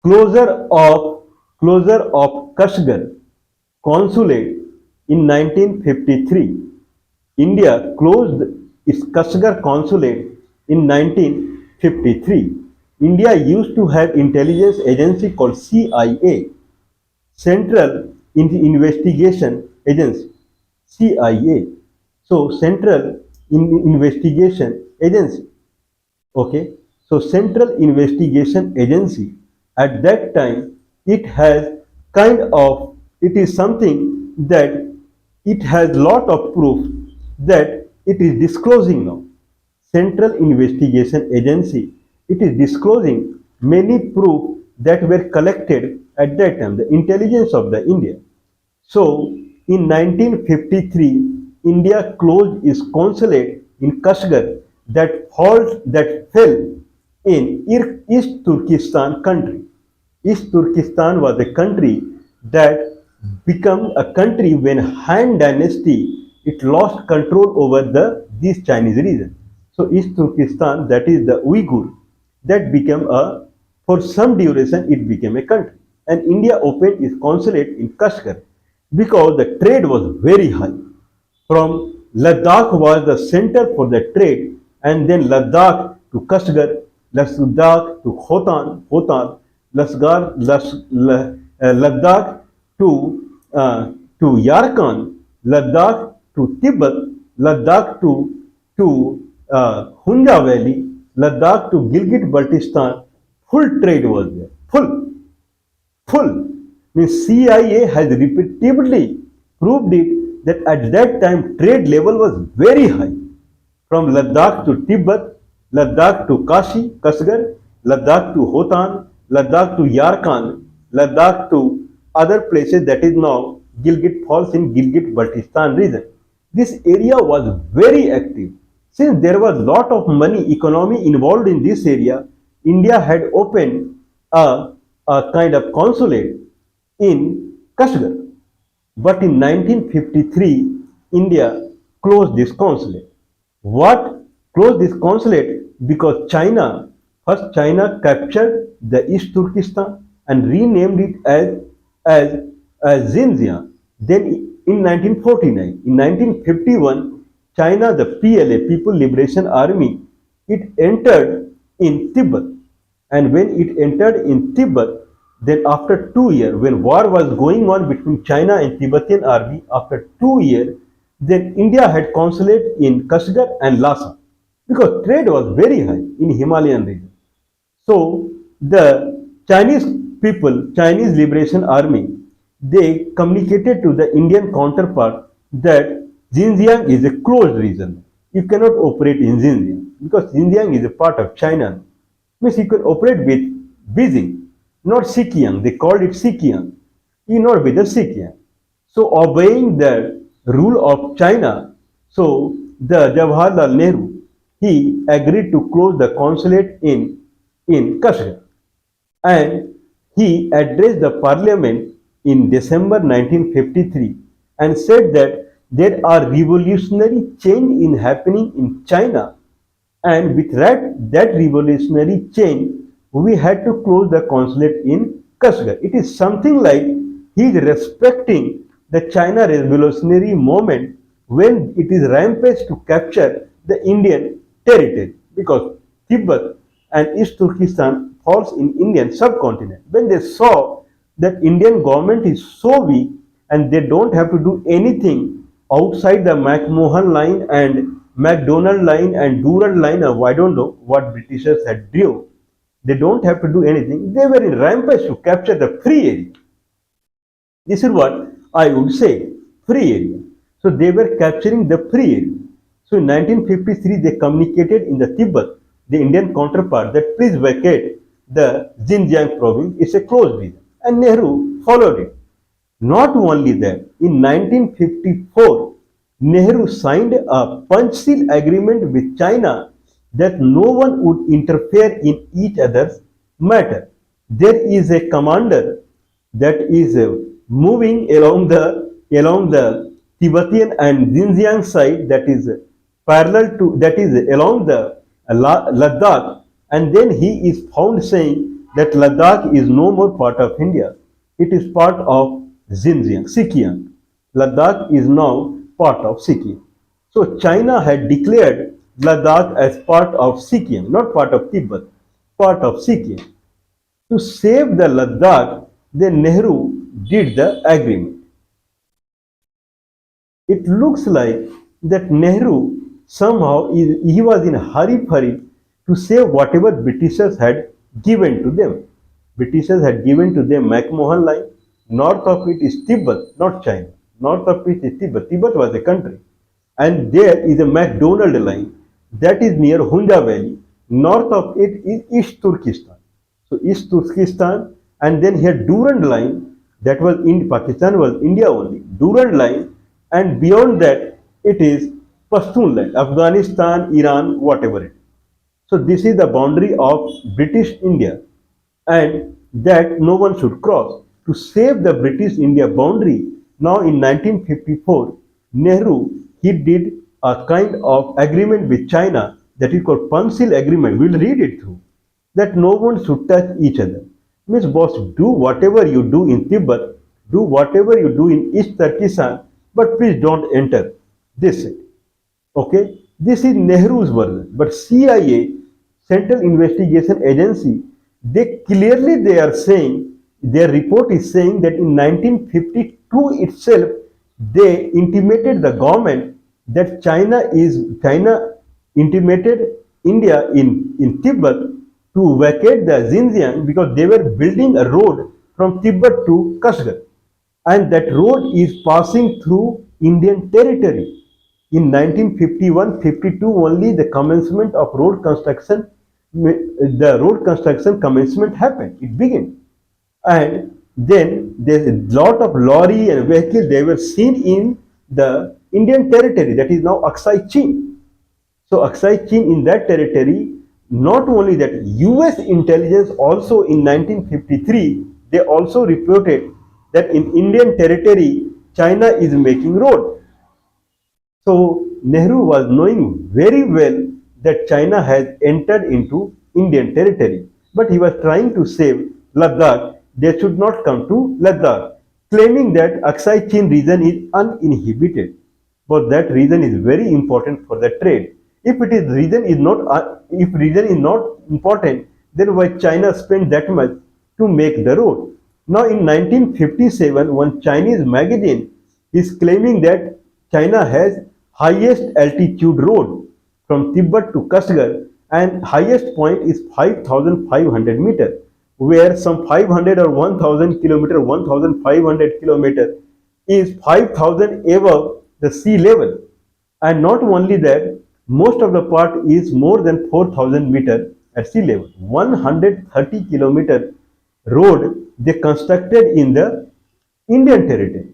closure of Kashgar consulate in 1953. India closed its Kashgar consulate in 1953. India used to have intelligence agency called CIA, Central Investigation Agency, CIA. So Central Investigation Agency. Okay, so Central Investigation Agency at that time it has it is something that it has lot of proof that it is disclosing now. Central Investigation Agency it is disclosing many proof that were collected at that time, the intelligence of the India. So, in 1953, India closed its consulate in Kashgar that fell in East Turkestan country. East Turkestan was a country that became a country when Han Dynasty it lost control over this Chinese region. So East Turkestan, that is the Uyghur, that became a for some duration it became a country. And India opened its consulate in Kashgar because the trade was very high. From Ladakh was the center for the trade, and then Ladakh to Kashgar, Ladakh to Hotan, Ladakh to Yarkand, Ladakh to Tibet, Ladakh to Hunja Valley, Ladakh to Gilgit-Baltistan. Full trade was there. Full. Means CIA has repeatedly proved it that at that time trade level was very high. From Ladakh to Tibet, Ladakh to Kashgar, Ladakh to Hotan, Ladakh to Yarkand, Ladakh to other places that is now Gilgit falls in Gilgit-Baltistan region. This area was very active. Since there was lot of money, economy involved in this area, India had opened a kind of consulate in Kashgar. But in 1953, India closed this consulate. What closed this consulate? Because first China captured the East Turkestan and renamed it as Xinjiang. Then in 1949, in 1951, China, the PLA, People Liberation Army, it entered in Tibet. And when it entered in Tibet, then after 2 years, when war was going on between China and Tibetan army, after 2 years, then India had consulate in Kashgar and Lhasa because trade was very high in Himalayan region. So the Chinese people, Chinese Liberation Army, they communicated to the Indian counterpart that Xinjiang is a closed region. You cannot operate in Xinjiang because Xinjiang is a part of China. Means you can operate with Beijing, not Xinjiang. They called it Xinjiang. You not with the Xinjiang. So obeying the rule of China, so the Jawaharlal Nehru, he agreed to close the consulate in Kashgar. And he addressed the parliament in December 1953 and said that there are revolutionary change in happening in China, and with that revolutionary change, we had to close the consulate in Kashgar. It is something like he is respecting the China revolutionary movement when it is rampage to capture the Indian territory, because Tibet and East Turkestan falls in Indian subcontinent. When they saw that Indian government is so weak and they don't have to do anything outside the McMahon line and McDonald line and Durand line, or I don't know what Britishers had drew. They don't have to do anything. They were in rampage to capture the free area. This is what I would say, free area. So they were capturing the free area. So in 1953, they communicated in the Tibet, the Indian counterpart, that please vacate the Xinjiang province. It's a closed region. And Nehru followed it. Not only that, in 1954, Nehru signed a punch seal agreement with China that no one would interfere in each other's matter. There is a commander that is moving along the Tibetan and Xinjiang side, that is along the Ladakh, and then he is found saying that Ladakh is no more part of India. It is part of Xinjiang, Xinjiang. Ladakh is now part of Xinjiang. So China had declared Ladakh as part of Xinjiang, not part of Tibet, part of Xinjiang. To save the Ladakh, then Nehru did the agreement. It looks like that Nehru somehow he was in a hurry to save whatever Britishers had given to them. Britishers had given to them McMahon line. North of it is Tibet, not China. North of it is Tibet. Tibet was a country. And there is a McDonald line that is near Hunja Valley. North of it is East Turkestan. So East Turkestan, and then here Durand line, that was in Pakistan was India only. Durand line, and beyond that it is Pashtun land, Afghanistan, Iran, whatever it is. So this is the boundary of British India, and that no one should cross. To save the British India boundary, now in 1954, Nehru he did a kind of agreement with China that is called Panchil Agreement. We'll read it through. That no one should touch each other. Means boss, do whatever you do in Tibet, do whatever you do in East Turkestan, but please don't enter. This it. Okay, this is Nehru's version, but CIA, Central Investigation Agency, they are saying their report is saying that in 1952 itself they intimated the government that China intimated India in Tibet to vacate the Xinjiang because they were building a road from Tibet to Kashgar, and that road is passing through Indian territory. In 1951-52 only the commencement of road construction commencement happened. It began, and then there's a lot of lorry and vehicles they were seen in the Indian territory that is now Aksai Chin. So Aksai Chin in that territory, not only that, US intelligence also in 1953 they also reported that in Indian territory China is making road. So Nehru was knowing very well that China has entered into Indian territory, but he was trying to save Ladakh. They should not come to Ladakh, claiming that Aksai Chin region is uninhibited. But that region is very important for the trade. If region is not important, then why China spend that much to make the road? Now in 1957, one Chinese magazine is claiming that China has highest altitude road from Tibet to Kashgar, and highest point is 5,500 meter, where some 500 or 1,000 kilometer, 1,500 kilometer is 5,000 above the sea level. And not only that, most of the part is more than 4,000 meter at sea level. 130 kilometer road they constructed in the Indian territory.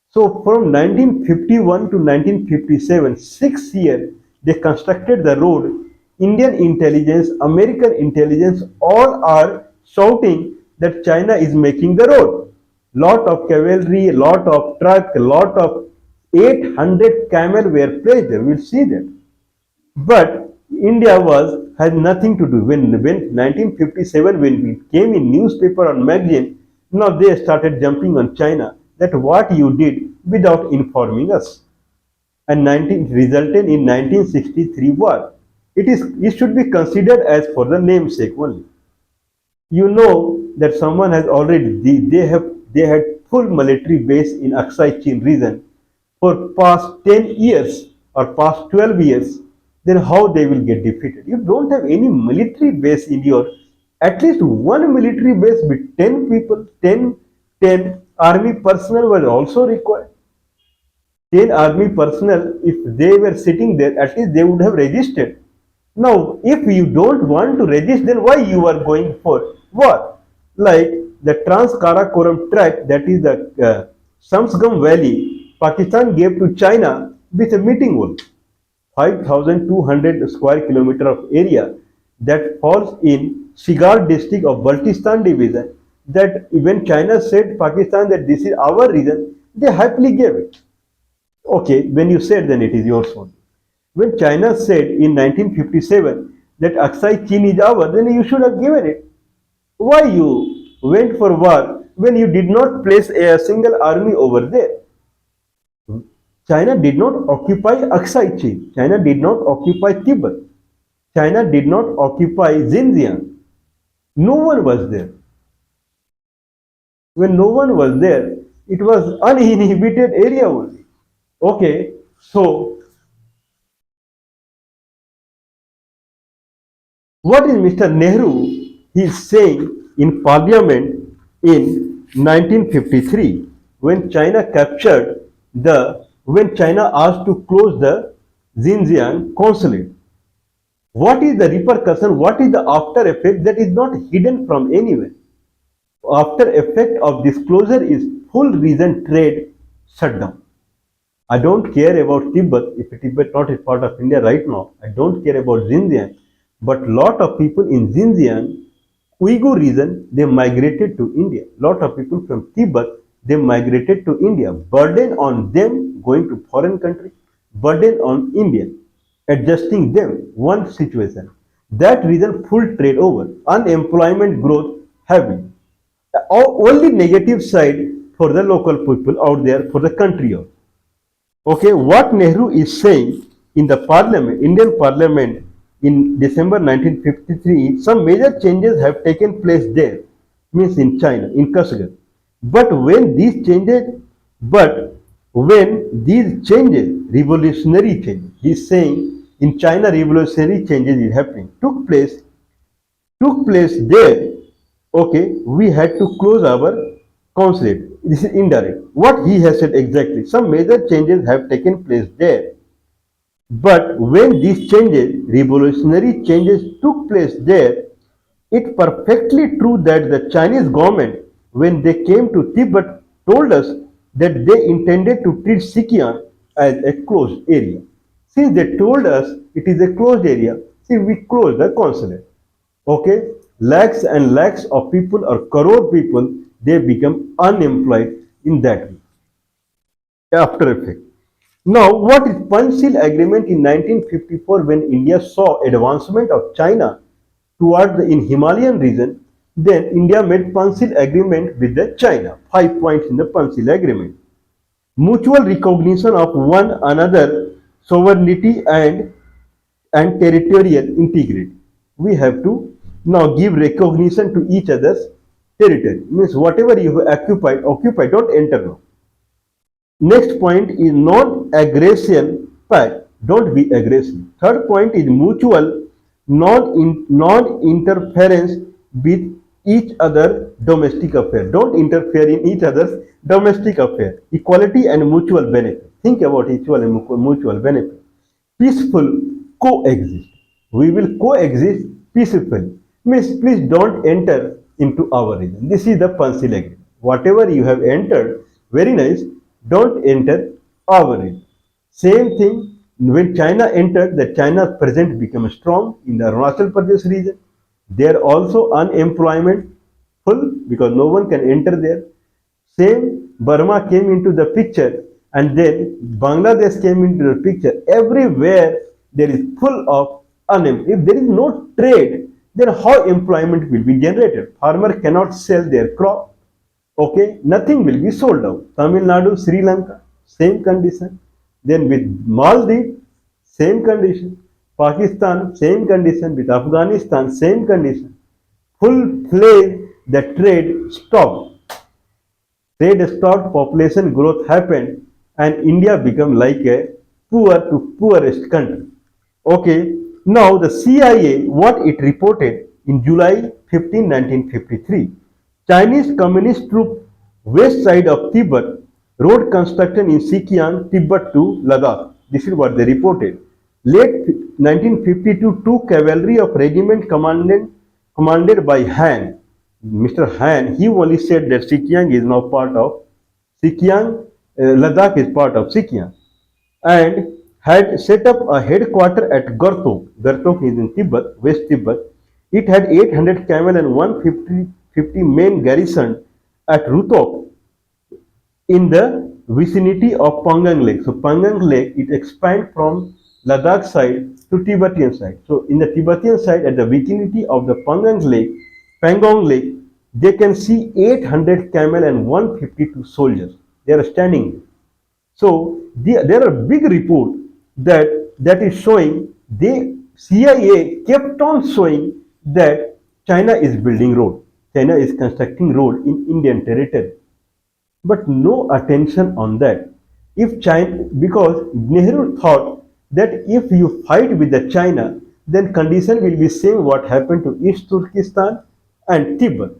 So from 1951 to 1957, 6 years, they constructed the road. Indian intelligence, American intelligence, all are shouting that China is making the road. Lot of cavalry, lot of truck, lot of 800 camel were placed there. We'll see that. But India had nothing to do. When 1957, when we came in newspaper or magazine, now they started jumping on China that what you did without informing us, and resulted in 1963 war. It should be considered as for the namesake only. You know that someone has already they had full military base in Aksai Chin region for past 10 years or past 12 years. Then how they will get defeated? You don't have any military base in your, at least one military base with 10 people, 10 army personnel was also required. 10 army personnel, if they were sitting there, at least they would have resisted. Now, if you don't want to resist, then why you are going for war? Like the Trans-Karakoram tract, that is the Shamsgam Valley, Pakistan gave to China with a meeting wall. 5,200 square kilometer of area that falls in Shigar district of Baltistan division, that when China said Pakistan that this is our region, they happily gave it. Okay, when you said, then it is yours only. When China said in 1957 that Aksai Chin is ours, then you should have given it. Why you went for war when you did not place a single army over there? China did not occupy Aksai Chin. China did not occupy Tibet. China did not occupy Xinjiang. No one was there. When no one was there, it was uninhibited area only. Okay, so what is Mr. Nehru he is saying in Parliament in 1953 when China captured when China asked to close the Xinjiang consulate? What is the repercussion? What is the after effect that is not hidden from anywhere? After effect of this closure is full reason trade shutdown. I don't care about Tibet if Tibet not is part of India right now. I don't care about Xinjiang, but lot of people in Xinjiang, Uyghur region, they migrated to India. Lot of people from Tibet they migrated to India. Burden on them going to foreign country, burden on India, adjusting them one situation. That reason full trade over, unemployment growth heavy. Only negative side for the local people out there for the country out. Okay, what Nehru is saying in the parliament, Indian parliament in December 1953, some major changes have taken place there, means in China, in Kashgar. But when these changes, but when these changes, revolutionary changes, he is saying in China revolutionary changes is happening, took place there, okay, we had to close our consulate. This is indirect. What he has said exactly. Some major changes have taken place there. But when these changes, revolutionary changes took place there, it perfectly true that the Chinese government, when they came to Tibet, told us that they intended to treat Xinjiang as a closed area. Since they told us it is a closed area, see we closed the consulate. Okay, lakhs and lakhs of people or crore people they become unemployed in that way. After effect. Now, what is Panchshil Agreement in 1954 when India saw advancement of China toward the in Himalayan region? Then India made Panchshil Agreement with the China. 5 points in the Panchshil Agreement. Mutual recognition of one another sovereignty and territorial integrity. We have to now give recognition to each other's territory. Means whatever you have occupy, don't enter now. Next point is non-aggression pact. Don't be aggressive. Third point is mutual non-interference with each other domestic affair. Don't interfere in each other's domestic affair. Equality and mutual benefit. Think about equal and mutual benefit. Peaceful coexist. We will coexist peacefully. Means please don't enter into our region. This is the Panchshil agreement. Whatever you have entered, very nice. Don't enter our region. Same thing when China entered, the China's presence became strong in the Arunachal Pradesh region. There also unemployment full because no one can enter there. Same Burma came into the picture and then Bangladesh came into the picture. Everywhere there is full of unemployment. If there is no trade, then how employment will be generated? Farmer cannot sell their crop. Okay, nothing will be sold out. Tamil Nadu, Sri Lanka, same condition. Then with Maldives, same condition. Pakistan, same condition. With Afghanistan, same condition. Full fledged the trade stopped. Trade stopped, population growth happened, and India became like a poor to poorest country. Okay, now the CIA, what it reported in July 15, 1953, Chinese communist troop west side of Tibet, road construction in Xinjiang, Tibet to Ladakh. This is what they reported. Late 1952, two cavalry of regiment commanded by Han, Mr. Han, he only said that Xinjiang is now part of Xinjiang, Ladakh is part of Xinjiang, and had set up a headquarter at Gartok. Gartok is in Tibet, West Tibet. It had 800 camel and 150 men garrisoned at Rutok in the vicinity of Pangang Lake. So Pangang Lake, it expands from Ladakh side to Tibetan side. So in the Tibetan side, at the vicinity of the Pangang Lake, Pangong Lake, they can see 800 camel and 152 soldiers. They are standing. So there are big report that is showing they CIA kept on showing that China is building road. China is constructing road in Indian territory, but no attention on that. If China, because Nehru thought that if you fight with the China, then condition will be same what happened to East Turkestan and Tibet.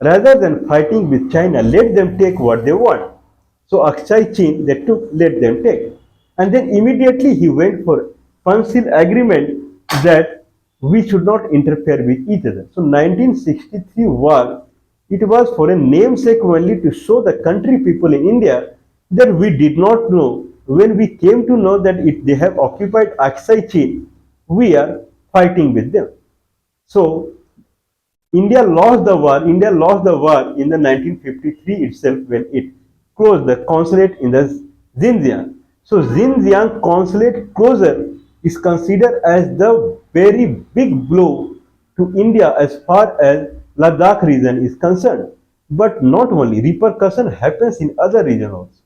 Rather than fighting with China, let them take what they want. So Aksai Chin, they took, let them take. And then immediately he went for Pansil agreement that we should not interfere with each other. So 1963 war, it was for a namesake only to show the country people in India that we did not know. When we came to know that they have occupied Aksai Chin, we are fighting with them. So India lost the war in the 1953 itself when it closed the consulate in the Xinjiang. So Xinjiang consulate closure is considered as the very big blow to India as far as Ladakh region is concerned. But not only, repercussion happens in other regions also.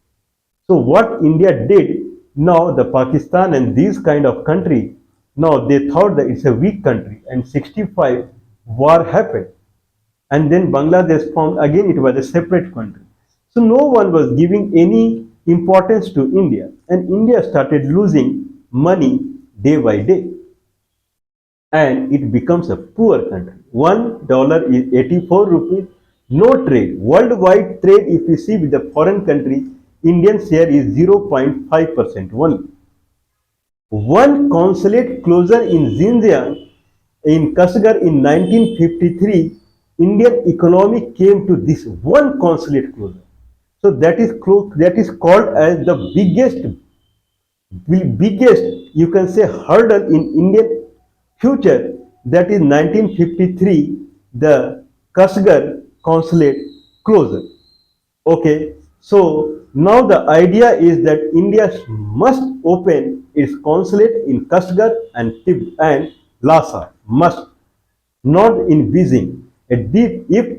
So what India did, now the Pakistan and these kind of country, now they thought that it's a weak country, and 65 war happened, and then Bangladesh formed again, it was a separate country. So no one was giving any importance to India, and India started losing money day by day, and it becomes a poor country. $1 is 84 rupees, no trade. Worldwide trade, if you see with the foreign country, Indian share is 0.5% only. One consulate closure in Xinjiang, in Kashgar in 1953, Indian economy came to this one consulate closure. So that is called as the biggest you can say hurdle in Indian future. That is 1953, the Kashgar consulate closure. Okay, so now the idea is that India must open its consulate in Kashgar and Lhasa, must, not in Beijing. If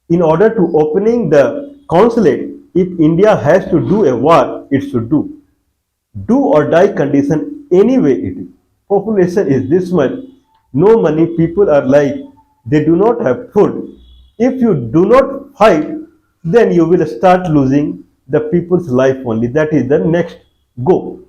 in order to opening the consulate, if India has to do a war, it should do or die condition anyway it is. Population is this much, no money, people are like, they do not have food. If you do not fight, then you will start losing the people's life only. That is the next go.